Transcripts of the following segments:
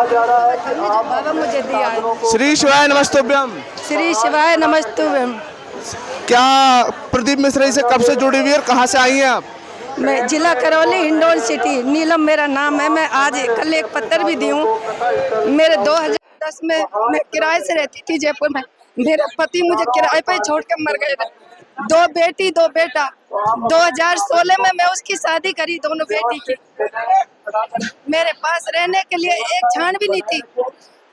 बाबा मुझे दिया है। श्री शिवाय नमस्तुभ्यम। श्री शिवाय नमस्तुभ्यम। क्या प्रदीप मिश्रा जी से कब से जुड़ी हुई है और कहाँ से आई हैं आप? मैं जिला करौली हिंडौन सिटी, नीलम मेरा नाम है। मैं आज कल एक पत्र भी दी हूँ। मेरे 2010 में मैं किराए से रहती थी जयपुर में। मेरा पति मुझे किराए पे छोड़ के मर गए। 2 बेटी 2 बेटा। 2016 में मैं उसकी शादी करी, दोनों बेटी की। मेरे पास रहने के लिए एक क्षण भी नहीं थी,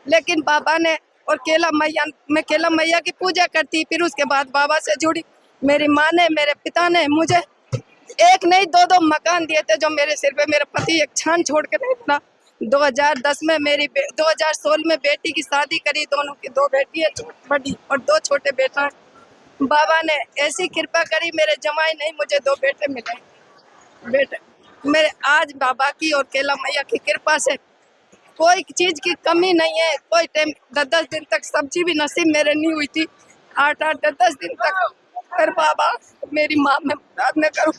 लेकिन बाबा ने और मैं केला मैया की पूजा करती। फिर उसके बाद बाबा से जुड़ी। मेरी माँ ने, मेरे पिता ने मुझे एक नहीं 2 मकान दिए थे, जो मेरे सिर पे मेरे पति एक क्षण छोड़ के नहीं था। 2010 में 2016 में बेटी की शादी करी, दोनों की 2 बेटी है बड़ी और 2 छोटे बेटा। बाबा ने ऐसी कृपा करी, मेरे जमाई नहीं, मुझे 2 बेटे मिले। बेटे मेरे आज बाबा की और केला मैया की कृपा से कोई चीज की कमी नहीं है। कोई टाइम 10-10 दिन तक सब्जी भी नसीब मेरे नहीं हुई थी। 8-8 10-10 दिन तक। फिर बाबा मेरी माँ में प्रार्थना करूँ।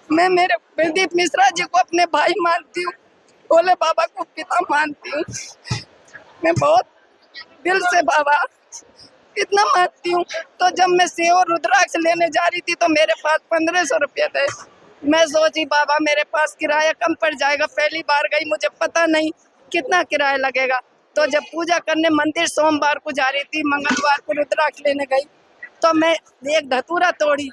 मैं मेरे प्रदीप मिश्रा जी को अपने भाई मानती हूँ, भोले बाबा को पिता मानती हूँ। मैं बहुत दिल से बाबा इतना मानती हूँ। तो जब मैं सेव और रुद्राक्ष लेने जा रही थी तो मेरे पास 1500 रुपये थे। मैं सोची बाबा मेरे पास किराया कम पड़ जाएगा, पहली बार गई, मुझे पता नहीं कितना किराया लगेगा। तो जब पूजा करने मंदिर सोमवार को जा रही थी, मंगलवार को रुद्राक्ष लेने गई, तो मैं एक धतूरा तोड़ी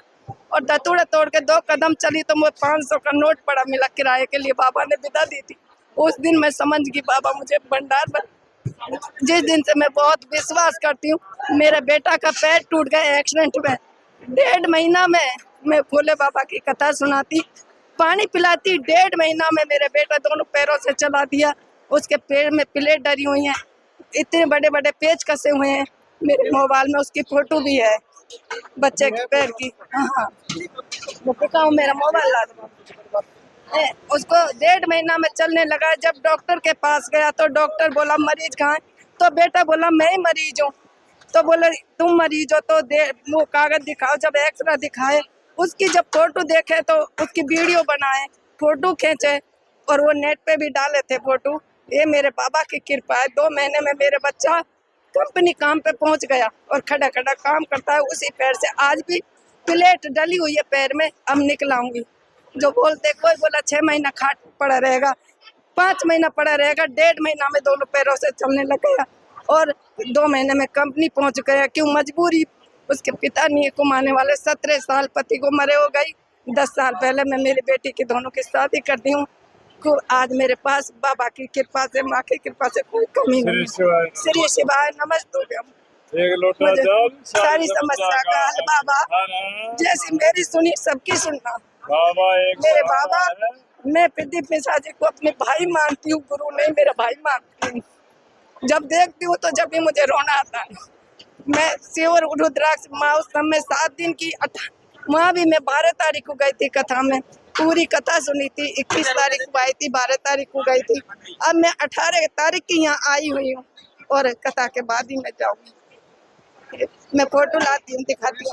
और धतूरा तोड़ के 2 कदम चली तो मुझे 500 का नोट पड़ा मिला किराए के लिए। बाबा ने विदा दी थी। उस दिन मैं समझ गई बाबा मुझे भंडार। जिस दिन से मैं बहुत विश्वास करती हूँ। मेरे बेटा का पैर टूट गया एक्सीडेंट में। 1.5 महीना में मैं भोले बाबा की कथा सुनाती, पानी पिलाती। 1.5 महीना में मेरे बेटा दोनों पैरों से चला दिया। उसके पैर में प्लेट डरी हुई हैं, इतने बड़े बड़े पेच कसे हुए हैं। मेरे मोबाइल में उसकी फोटो भी है बच्चे के पैर की। हाँ, वो दिखाऊं, मेरा मोबाइल ला दो। उसको 1.5 महीना में चलने लगा। जब डॉक्टर के पास गया तो डॉक्टर बोला मरीज कहाँ है? तो बेटा बोला मैं ही मरीज हूँ। तो बोले तुम मरीज हो तो वो कागज दिखाओ। जब एक्सरे दिखाए, उसकी जब फोटो देखे तो उसकी वीडियो बनाए, फोटो खींचे और वो नेट पे भी डाले थे फोटो। ये मेरे बाबा की कृपा है। 2 महीने में मेरे बच्चा कंपनी काम पे पहुंच गया और खड़ा खड़ा काम करता है उसी पैर से। आज भी प्लेट डली हुई है पैर में, अब निकलाऊंगी। जो बोलते कोई बोला 6 महीना खाट पड़ा रहेगा, 5 महीना पड़ा रहेगा। 1.5 महीना में दोनों पैरों से चलने लग गया और 2 महीने में कंपनी पहुंच गया। क्यों? मजबूरी। उसके पिता नहीं कमाने वाले। 17 साल पति को मरे हो गई। 10 साल पहले मैं मेरी बेटी की दोनों की शादी कर दी हूँ। आज मेरे पास बाबा की कृपा से, माँ की कृपा से कोई कमी नहीं। श्री शिवाय नमस्तुभ्यम। एक लोटा जल सारी समस्या का हल बाबा, जैसी मेरी सुनी सबकी सुनना। बाबा एक मेरे बाबा, मैं प्रदीप मिश्रा जी को अपने भाई मानती हूँ, गुरु नहीं मेरा भाई मानती हूँ। जब देखती हूँ तो जब भी मुझे रोना आता है। मैं शिव रुद्राक्ष माँ उस समय 7 दिन की वहाँ भी मैं 12 तारीख को गई थी कथा में, पूरी कथा सुनी थी। 21 तारीख को आई थी, 12 तारीख को गई थी। अब मैं 18 तारीख की यहाँ आई हुई हूँ और कथा के बाद ही मैं जाऊँगी। मैं फोटो लाती हूँ, दिखाती हूँ।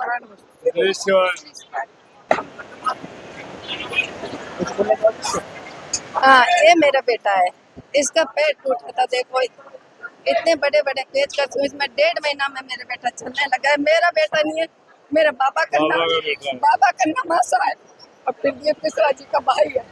हाँ, ये मेरा बेटा है। इसका पैर टूटा था, देखो इतने बड़े बड़े पेच का। इसमें 1.5 महीना में मेरा बेटा चलने लगा है। मेरा बेटा नहीं है, मेरा बाबा का नाम आशा है और प्रदीप मिश्रा जी का भाई है।